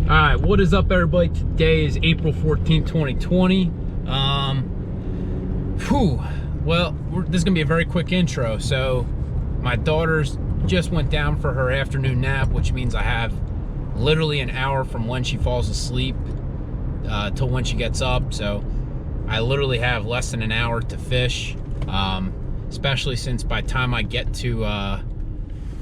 All right, what is up, everybody? Today is April 14th, 2020. Well, this is gonna be a very quick intro. So my daughter's just went down for her afternoon nap, which means I have literally an hour from when she falls asleep till when she gets up. So I literally have less than an hour to fish, especially since by the time I get to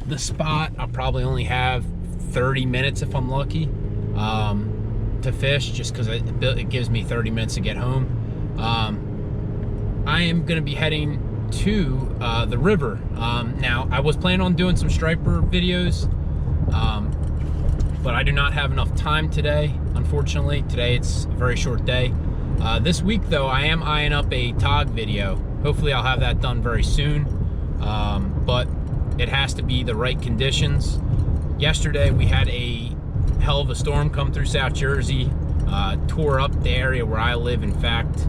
the spot, I'll probably only have 30 minutes if I'm lucky to fish, just because it gives me 30 minutes to get home. I am going to be heading to the river. Now, I was planning on doing some striper videos, but I do not have enough time today, unfortunately. Today it's a very short day. This week, though, I am eyeing up a tog video. Hopefully I'll have that done very soon, but it has to be the right conditions. Yesterday we had a hell of a storm come through South Jersey, tore up the area where I live. In fact,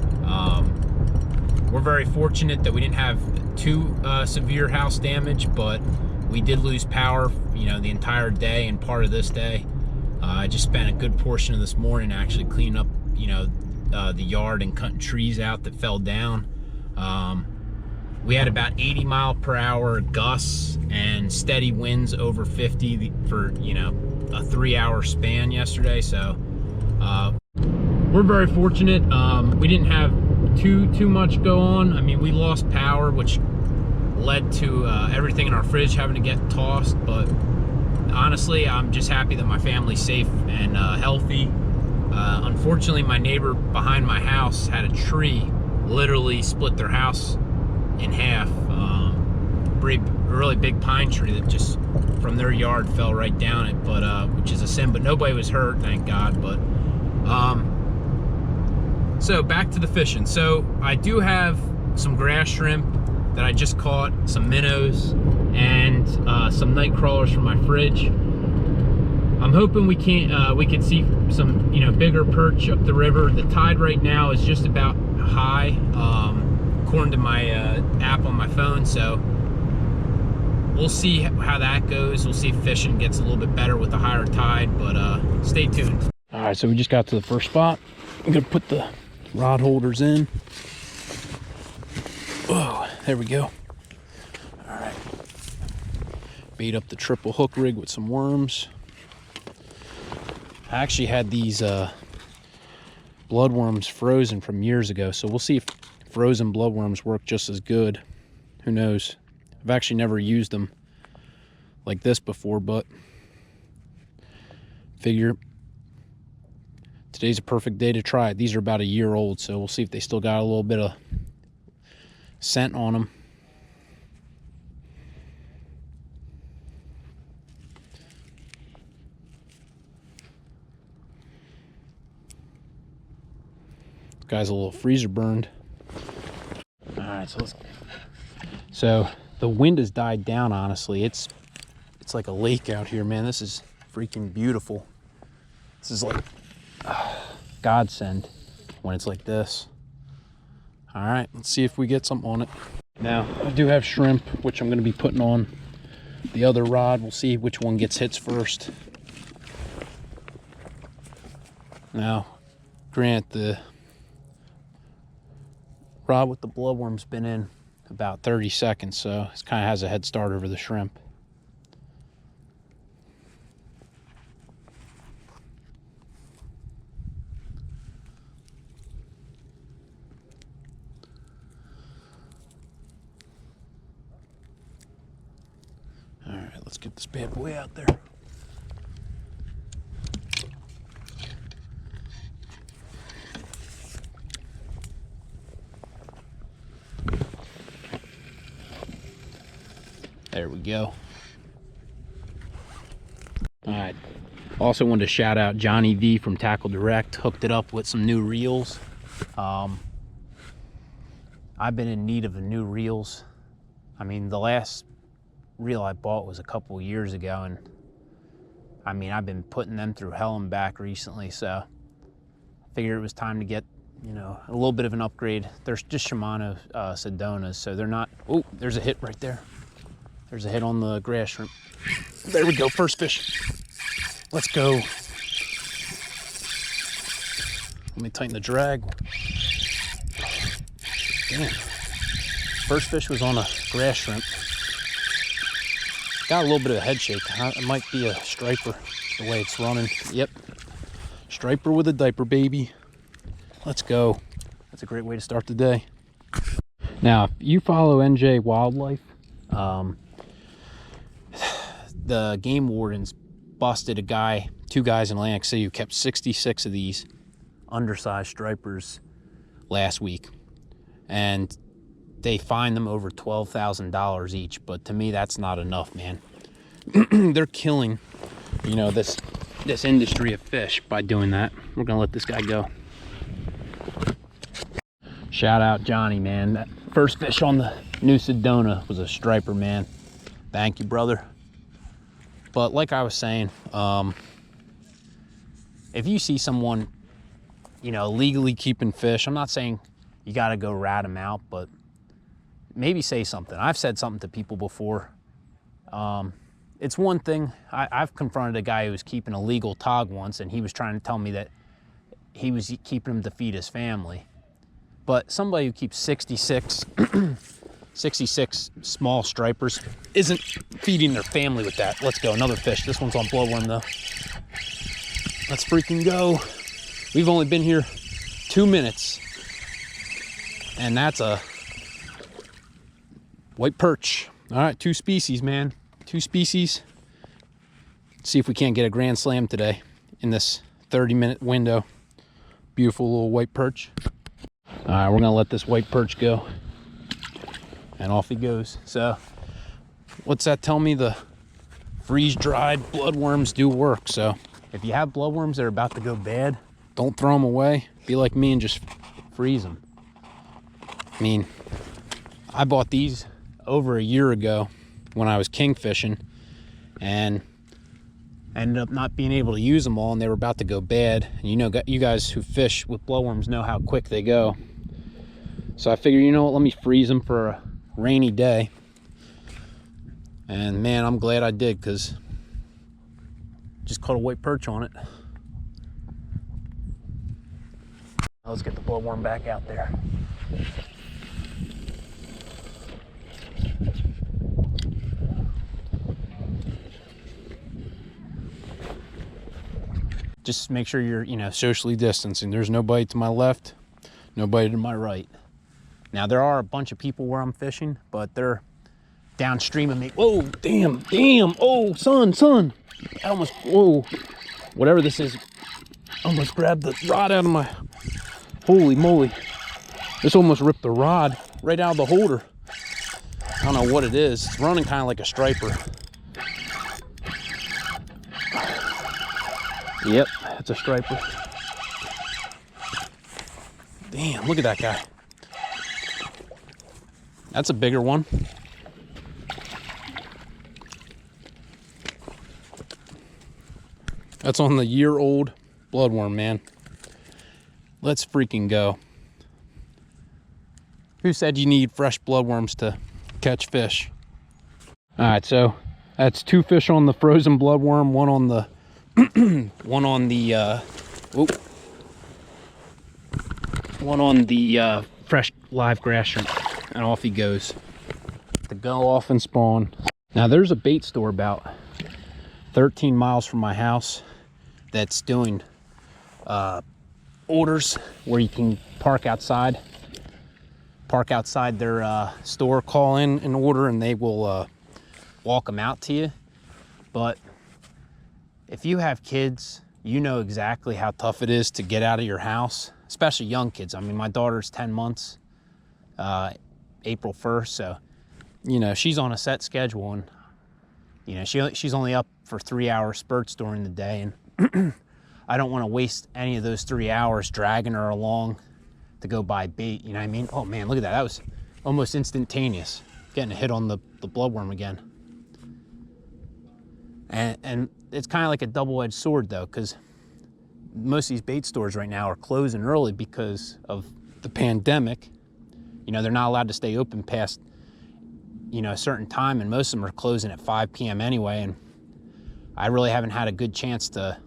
we're very fortunate that we didn't have too severe house damage, but we did lose power, you know, the entire day and part of this day. I just spent a good portion of this morning actually cleaning up, you know, the yard and cutting trees out that fell down. We had about 80-mile-per-hour gusts and steady winds over 50 for, you know, a 3-hour span yesterday. So we're very fortunate. We didn't have too much go on. I mean, we lost power, which led to everything in our fridge having to get tossed, but honestly, I'm just happy that my family's safe and healthy. Unfortunately, my neighbor behind my house had a tree literally split their house in half. Really big pine tree that just from their yard fell right down it, but which is a sin, but nobody was hurt, thank God. But so back to the fishing. So I do have some grass shrimp that I just caught, some minnows, and some night crawlers from my fridge. I'm hoping we can see some, you know, bigger perch up the river. The tide right now is just about high, according to my app on my phone. So we'll see how that goes. We'll see if fishing gets a little bit better with the higher tide, but stay tuned. All right, so we just got to the first spot. I'm gonna put the rod holders in. Oh, there we go. All right, bait up the triple hook rig with some worms. I actually had these bloodworms frozen from years ago, so we'll see if frozen bloodworms work just as good. Who knows? I've actually never used them like this before, but figure today's a perfect day to try it. These are about a year old, so we'll see if they still got a little bit of scent on them. Guy's a little freezer burned. All right, so the wind has died down. Honestly, it's like a lake out here, man. This is freaking beautiful. This is like godsend when it's like this. All right, let's see if we get something on it. Now I do have shrimp, which I'm going to be putting on the other rod. We'll see which one gets hits first. Now, grant the rod with the bloodworm's been in about 30 seconds, so it kind of has a head start over the shrimp. All right, let's get this bad boy out there. There we go. All right. Also wanted to shout out Johnny V from Tackle Direct. Hooked it up with some new reels. I've been in need of new reels. I mean, the last reel I bought was a couple years ago, and I mean, I've been putting them through hell and back recently, so I figured it was time to get, you know, a little bit of an upgrade. There's just Shimano Sedonas, so they're not. Oh, there's a hit right there. There's a hit on the grass shrimp. There we go, first fish. Let's go. Let me tighten the drag. Damn. First fish was on a grass shrimp. Got a little bit of a head shake. It might be a striper, the way it's running. Yep. Striper with a diaper, baby. Let's go. That's a great way to start the day. Now, if you follow NJ Wildlife, the game wardens busted two guys in Atlantic City who kept 66 of these undersized stripers last week. And they fined them over $12,000 each, but to me that's not enough, man. They're killing, you know, this industry of fish by doing that. We're gonna let this guy go. Shout out Johnny, man. That first fish on the new Sedona was a striper, man. Thank you, brother. But like I was saying, if you see someone, you know, legally keeping fish, I'm not saying you gotta go rat them out, but maybe say something. I've said something to people before. It's one thing, I've confronted a guy who was keeping a legal tog once, and he was trying to tell me that he was keeping them to feed his family. But somebody who keeps 66 small stripers isn't feeding their family with that. Let's go, another fish. This one's on bloodworm though. Let's freaking go. We've only been here 2 minutes, and that's a white perch. All right, 2 species, man. 2 species. Let's see if we can't get a grand slam today in this 30-minute window. Beautiful little white perch. All right, we're gonna let this white perch go. And off he goes. So, what's that tell me? The freeze-dried bloodworms do work. So, if you have bloodworms that are about to go bad, don't throw them away. Be like me and just freeze them. I mean, I bought these over a year ago when I was kingfishing, and I ended up not being able to use them all, and they were about to go bad. And you know, you guys who fish with bloodworms know how quick they go. So I figured, you know what, let me freeze them for a rainy day. And man, I'm glad I did, because just caught a white perch on it. Now let's get the bloodworm back out there. Just make sure you're, you know, socially distancing. There's nobody to my left, nobody to my right. Now, there are a bunch of people where I'm fishing, but they're downstream of me. Whoa, damn. Oh, son. I almost, whoa. Whatever this is, I almost grabbed the rod out of my, holy moly. This almost ripped the rod right out of the holder. I don't know what it is. It's running kind of like a striper. Yep, it's a striper. Damn, look at that guy. That's a bigger one. That's on the year-old bloodworm, man. Let's freaking go. Who said you need fresh bloodworms to catch fish? All right, so that's 2 fish on the frozen bloodworm, one on the one on the fresh live grass shrimp, and off he goes to go off and spawn. Now there's a bait store about 13 miles from my house that's doing orders where you can park outside their store, call in an order, and they will walk them out to you. But if you have kids, you know exactly how tough it is to get out of your house, especially young kids. I mean, my daughter's 10 months, April 1st, so, you know, she's on a set schedule, and, you know, she's only up for 3-hour spurts during the day, and I don't want to waste any of those 3 hours dragging her along to go buy bait, you know what I mean? Oh man, look at that. That was almost instantaneous, getting a hit on the bloodworm again. And it's kind of like a double-edged sword though, because most of these bait stores right now are closing early because of the pandemic. You know, they're not allowed to stay open past, you know, a certain time, and most of them are closing at 5 p.m. anyway, and I really haven't had a good chance to,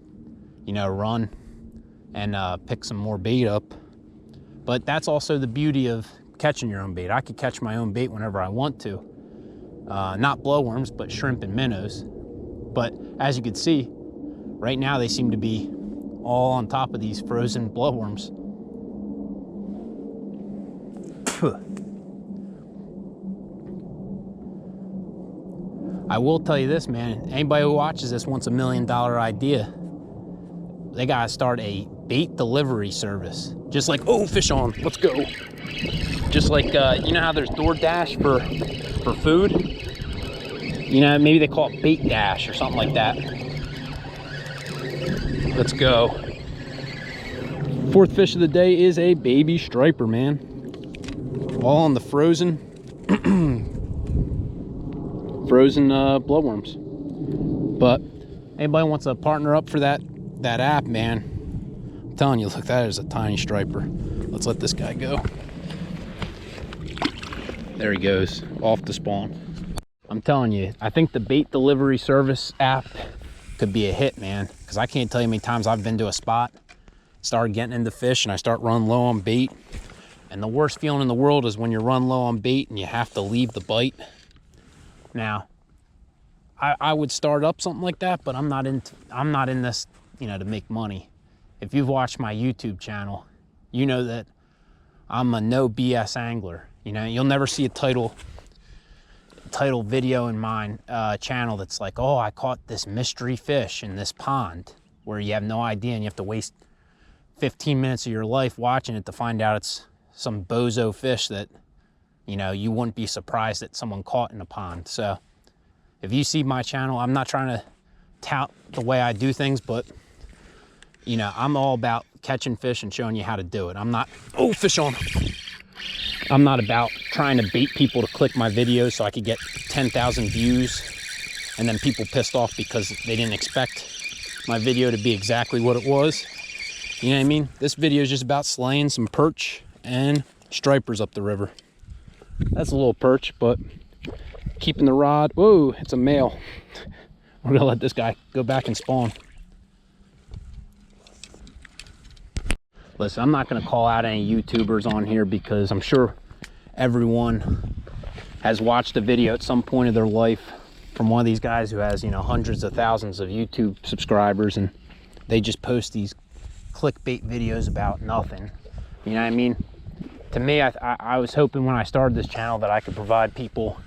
you know, run and pick some more bait up. But that's also the beauty of catching your own bait. I could catch my own bait whenever I want to. Not blowworms, but shrimp and minnows. But as you can see, right now they seem to be all on top of these frozen bloodworms. I will tell you this, man, anybody who watches this wants $1 million idea. They gotta start a bait delivery service. Just like, oh, fish on, let's go. Just like, you know how there's DoorDash for food? You know, maybe they call it Bait Dash or something like that. Let's go. Fourth fish of the day is a baby striper, man. All on the frozen bloodworms. But anybody wants to partner up for that app, man, I'm telling you, look, that is a tiny striper. Let's let this guy go. There he goes, off the spawn. I'm telling you, I think the bait delivery service app could be a hit, man, because I can't tell you how many times I've been to a spot, started getting into fish, and I start running low on bait. And the worst feeling in the world is when you run low on bait and you have to leave the bite. Now, I would start up something like that, but I'm not in this, you know, to make money. If you've watched my YouTube channel, you know that I'm a no BS angler. You know, you'll never see a title video in mine channel that's like, oh, I caught this mystery fish in this pond, where you have no idea and you have to waste 15 minutes of your life watching it to find out it's some bozo fish that, you know, you wouldn't be surprised that someone caught in a pond. So if you see my channel, I'm not trying to tout the way I do things, but, you know, I'm all about catching fish and showing you how to do it. I'm not, oh, fish on. I'm not about trying to bait people to click my videos so I could get 10,000 views and then people pissed off because they didn't expect my video to be exactly what it was. You know what I mean? This video is just about slaying some perch and stripers up the river. That's a little perch, but keeping the rod. Whoa, it's a male. We're gonna let this guy go back and spawn. Listen, I'm not gonna call out any YouTubers on here because I'm sure everyone has watched a video at some point of their life from one of these guys who has, you know, hundreds of thousands of YouTube subscribers, and they just post these clickbait videos about nothing. You know what I mean? To me, I was hoping when I started this channel that I could provide people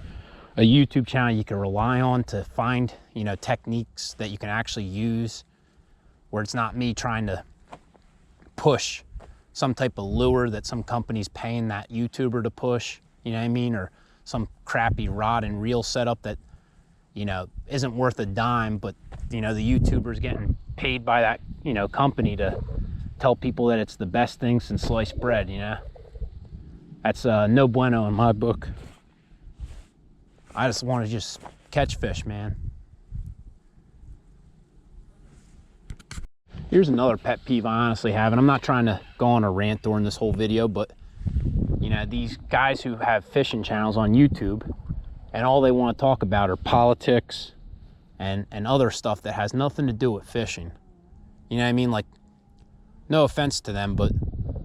a YouTube channel you can rely on to find, you know, techniques that you can actually use, where it's not me trying to push some type of lure that some company's paying that YouTuber to push, you know what I mean? Or some crappy rod and reel setup that, you know, isn't worth a dime, but, you know, the YouTuber's getting paid by that, you know, company to tell people that it's the best thing since sliced bread, you know? That's no bueno in my book. I just want to just catch fish, man. Here's another pet peeve I honestly have, and I'm not trying to go on a rant during this whole video, but, you know, these guys who have fishing channels on YouTube, and all they want to talk about are politics and other stuff that has nothing to do with fishing. You know what I mean? Like, no offense to them, but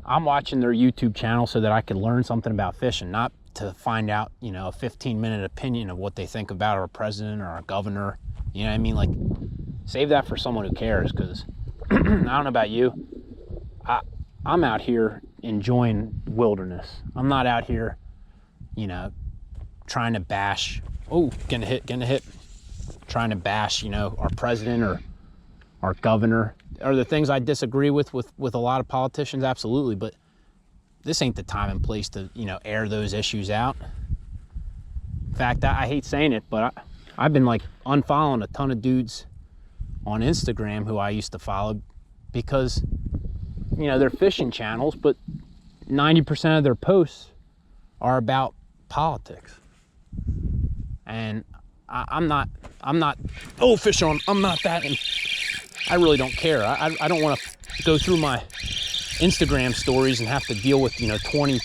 I'm watching their YouTube channel so that I can learn something about fishing, not to find out, you know, a 15-minute opinion of what they think about our president or our governor. You know what I mean? Like, save that for someone who cares, because I don't know about you. I'm out here enjoying wilderness. I'm not out here, you know, trying to bash, oh, getting a hit, trying to bash, you know, our president or our governor. Are there things I disagree with a lot of politicians? Absolutely, but this ain't the time and place to, you know, air those issues out. In fact, I hate saying it, but I've been like unfollowing a ton of dudes on Instagram who I used to follow because, you know, they're fishing channels, but 90% of their posts are about politics. And I'm not, oh, fish on, I'm not that, and I really don't care. I don't want to go through my Instagram stories and have to deal with, you know, 20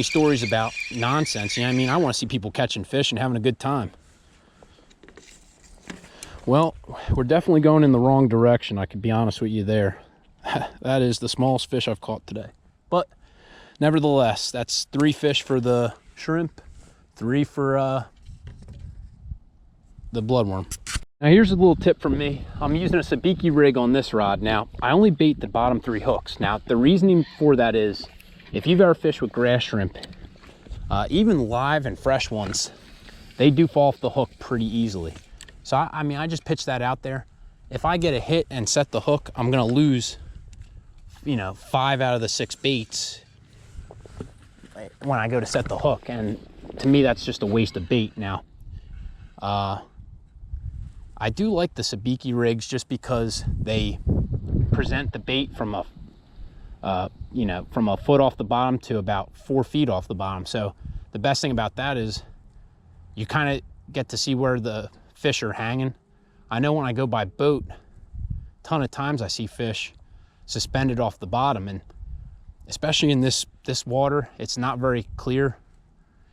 stories about nonsense. You know what I mean? I want to see people catching fish and having a good time. Well, we're definitely going in the wrong direction. I could be honest with you there. that is the smallest fish I've caught today. But nevertheless, that's 3 fish for the shrimp, 3 for the bloodworm. Now here's a little tip from me. I'm using a Sabiki rig on this rod. Now, I only bait the bottom 3 hooks. Now, the reasoning for that is, if you've ever fished with grass shrimp, even live and fresh ones, they do fall off the hook pretty easily. So, I mean, I just pitch that out there. If I get a hit and set the hook, I'm gonna lose, you know, 5 out of the 6 baits when I go to set the hook. And to me, that's just a waste of bait. Now, I do like the Sabiki rigs just because they present the bait from a, you know, from a foot off the bottom to about 4 feet off the bottom. So the best thing about that is you kind of get to see where the fish are hanging. I know when I go by boat, a ton of times I see fish suspended off the bottom, and especially in this water, it's not very clear.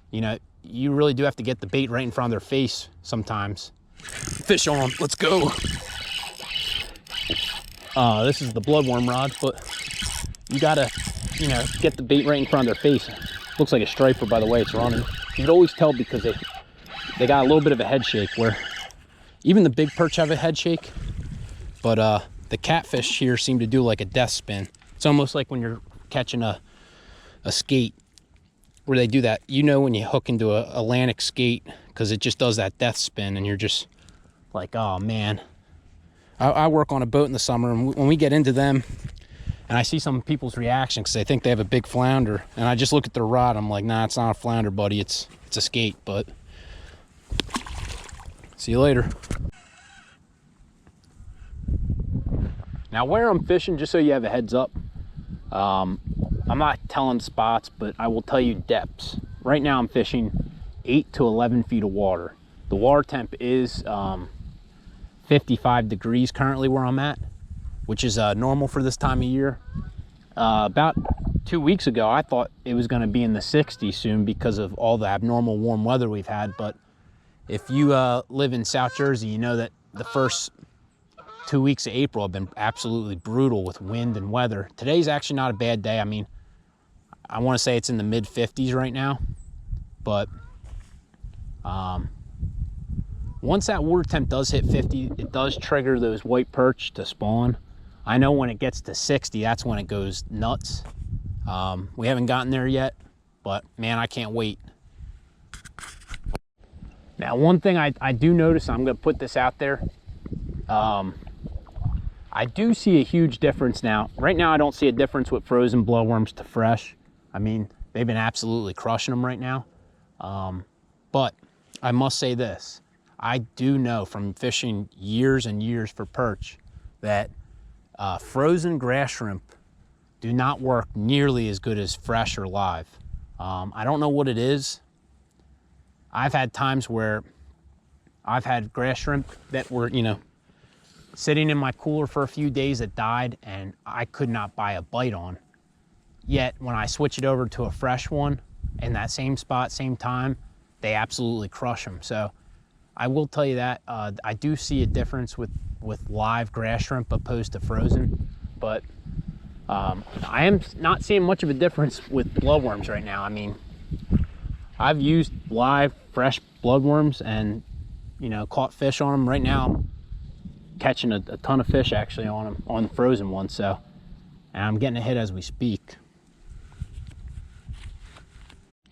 You know, you really do have to get the bait right in front of their face sometimes. Fish on, let's go. This is the bloodworm rod, but you gotta, you know, get the bait right in front of their face. Looks like a striper by the way it's running. You could always tell because they got a little bit of a head shake, where even the big perch have a head shake, but the catfish here seem to do like a death spin. It's almost like when you're catching a skate, where they do that. You know, when you hook into a Atlantic skate, because it just does that death spin, and you're just like, oh man. I work on a boat in the summer, and when we get into them and I see some people's reaction because they think they have a big flounder, and I just look at their rod, I'm like, nah, it's not a flounder, buddy, it's a skate. But see you later. Now, where I'm fishing, just so you have a heads up, I'm not telling spots, but I will tell you depths. Right now I'm fishing 8 to 11 feet of water. The water temp is 55 degrees currently where I'm at, which is normal for this time of year. About 2 weeks ago, I thought it was going to be in the 60s soon because of all the abnormal warm weather we've had. But if you live in South Jersey, you know that the first 2 weeks of April have been absolutely brutal with wind and weather. Today's actually not a bad day. I mean, I want to say it's in the mid 50s right now, but once that water temp does hit 50, it does trigger those white perch to spawn. I know when it gets to 60, that's when it goes nuts. We haven't gotten there yet, but man, I can't wait. Now, one thing I do notice, I'm going to put this out there, I do see a huge difference now. Right now, I don't see a difference with frozen bloodworms to fresh. I mean, they've been absolutely crushing them right now. But I must say this. I do know from fishing years and years for perch that frozen grass shrimp do not work nearly as good as fresh or live. I don't know what it is. I've had times where I've had grass shrimp that were, you know, sitting in my cooler for a few days that died, and I could not buy a bite on. Yet when I switch it over to a fresh one in that same spot, same time, they absolutely crush them. So I will tell you that I do see a difference with live grass shrimp opposed to frozen, but I am not seeing much of a difference with bloodworms right now. I mean, I've used live fresh bloodworms and, you know, caught fish on them. Right now I'm catching a ton of fish actually on them, on the frozen ones. So, and I'm getting a hit as we speak.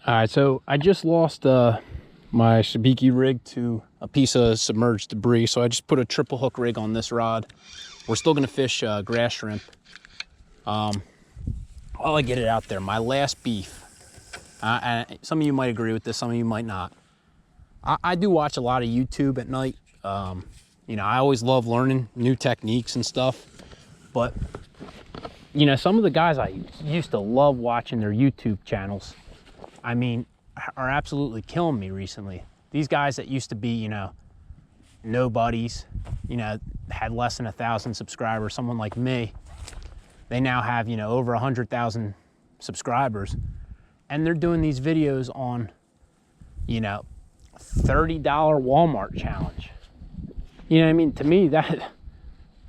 All right, so I just lost my Sabiki rig to a piece of submerged debris, so I just put a triple hook rig on this rod. We're still gonna fish grass shrimp. While I get it out there, my last beef, and some of you might agree with this, some of you might not. I do watch a lot of YouTube at night. You know, I always love learning new techniques and stuff, but you know, some of the guys I used to love watching their YouTube channels, I mean, are absolutely killing me recently. These guys that used to be, you know, nobodies, you know, had less than 1,000 subscribers, someone like me, they now have, you know, over 100,000 subscribers, and they're doing these videos on, you know, $30 Walmart challenge. You know what I mean? To me,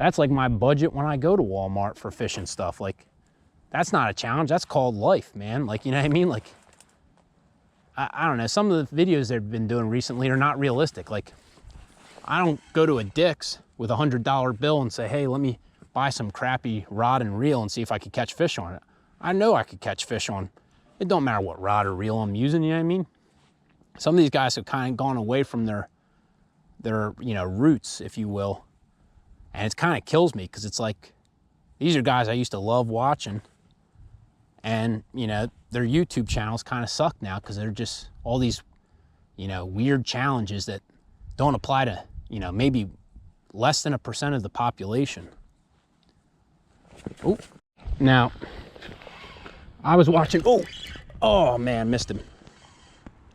That's like my budget when I go to Walmart for fishing stuff. Like, that's not a challenge. That's called life, man. Like, you know what I mean? Like, I don't know. Some of the videos they've been doing recently are not realistic. Like, I don't go to a Dick's with $100 bill and say, hey, let me buy some crappy rod and reel and see if I could catch fish on it. I know I could catch fish on. It don't matter what rod or reel I'm using, you know what I mean? Some of these guys have kind of gone away from their you know, roots, if you will. And it kind of kills me because it's like, these are guys I used to love watching. And, you know, their YouTube channels kind of suck now because they're just all these, you know, weird challenges that don't apply to, you know, maybe less than 1% of the population. Oh, now, I was watching, oh man, missed him.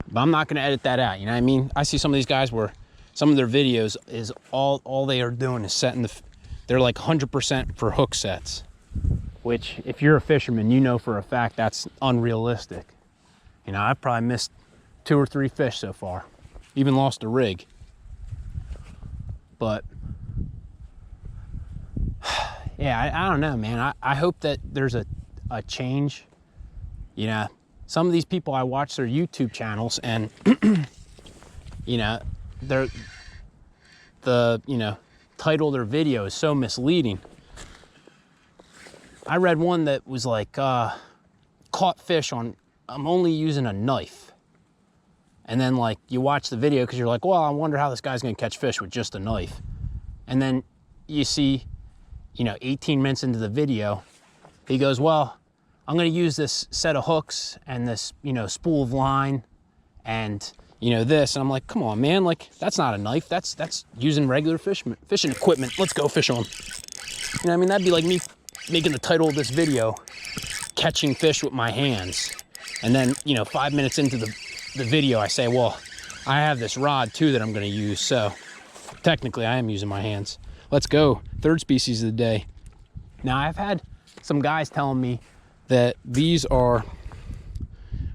But I'm not going to edit that out, you know what I mean? I see some of these guys where some of their videos is all they are doing is setting they're like 100% for hook sets, which if you're a fisherman, you know for a fact that's unrealistic. You know, I've probably missed 2 or 3 fish so far, even lost a rig. But yeah, I don't know, man. I hope that there's a change. You know, some of these people, I watch their YouTube channels and, you know, the you know, title of their video is so misleading. I read one that was like, caught fish on, I'm only using a knife. And then like you watch the video because you're like, well, I wonder how this guy's gonna catch fish with just a knife. And then you see, you know, 18 minutes into the video, he goes, well, I'm gonna use this set of hooks and this, you know, spool of line and, you know, this. And I'm like, come on, man, like that's not a knife. That's using regular fishing equipment. Let's go fish on. You know what I mean? That'd be like me making the title of this video, catching fish with my hands. And then, you know, 5 minutes into the video, I say, well, I have this rod too that I'm gonna use. So technically I am using my hands. Let's go, 3rd species of the day. Now I've had some guys telling me that these are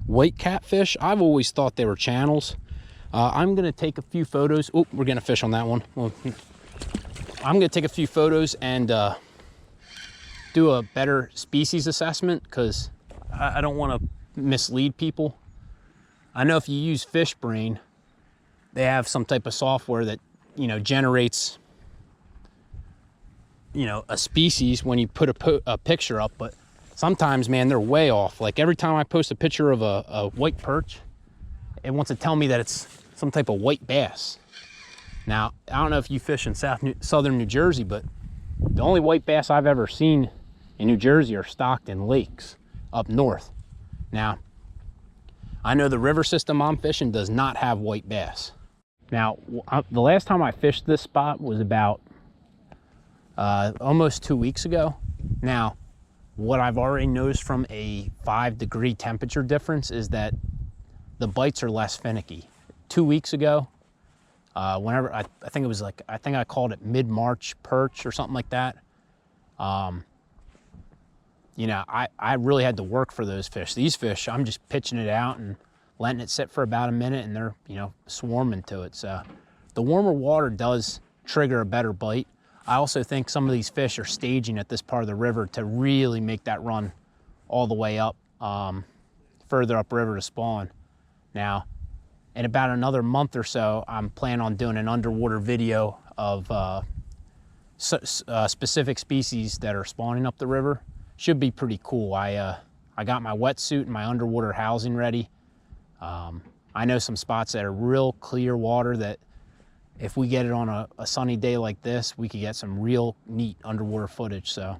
white catfish. I've always thought they were channels. I'm gonna take a few photos. Oh, we're getting a fish on that one. Well, I'm gonna take a few photos and do a better species assessment because I don't wanna mislead people. I know if you use FishBrain, they have some type of software that, you know, generates, you know, a species when you put a picture up, but sometimes, man, they're way off. Like every time I post a picture of a white perch, it wants to tell me that it's some type of white bass. Now, I don't know if you fish in southern New Jersey, but the only white bass I've ever seen in New Jersey are stocked in lakes up north. Now, I know the river system I'm fishing does not have white bass. Now, the last time I fished this spot was about almost 2 weeks ago. Now, what I've already noticed from a 5-degree temperature difference is that the bites are less finicky. 2 weeks ago, whenever, I think it was like, I think I called it mid-March perch or something like that. You know, I really had to work for those fish. These fish, I'm just pitching it out and letting it sit for about a minute and they're, you know, swarming to it. So the warmer water does trigger a better bite. I also think some of these fish are staging at this part of the river to really make that run all the way up, further upriver to spawn. Now, in about another month or so, I'm planning on doing an underwater video of specific species that are spawning up the river. Should be pretty cool. I got my wetsuit and my underwater housing ready. I know some spots that are real clear water that if we get it on a sunny day like this, we could get some real neat underwater footage. So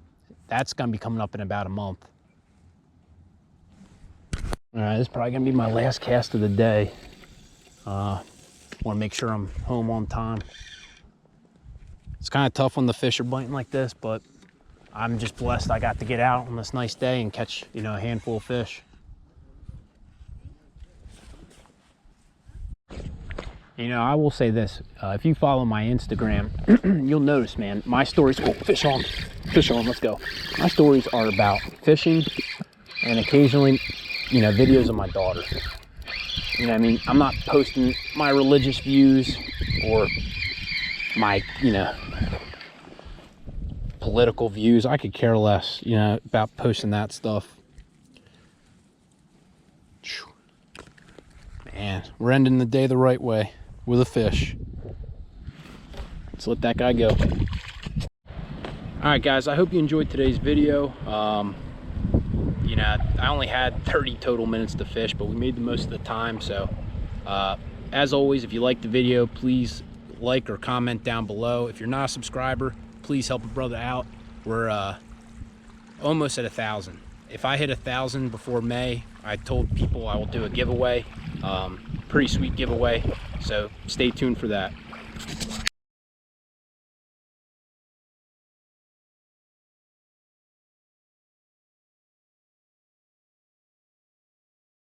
that's gonna be coming up in about a month. All right, this is probably gonna be my last cast of the day. Want to make sure I'm home on time. It's kind of tough when the fish are biting like this, but I'm just blessed I got to get out on this nice day and catch, you know, a handful of fish. You know, I will say this, if you follow my Instagram, you'll notice, man, my stories, oh, fish on, let's go. My stories are about fishing and occasionally, you know, videos of my daughter. You know what I mean? I'm not posting my religious views or my, you know, political views. I could care less, you know, about posting that stuff. Man, we're ending the day the right way with a fish. Let's let that guy go. All right, guys, I hope you enjoyed today's video. You know, I only had 30 total minutes to fish, but we made the most of the time. So as always, if you like the video, please like or comment down below. If you're not a subscriber, please help a brother out. We're almost at 1,000. If I hit 1,000 before May, I told people I will do a giveaway, pretty sweet giveaway, so stay tuned for that.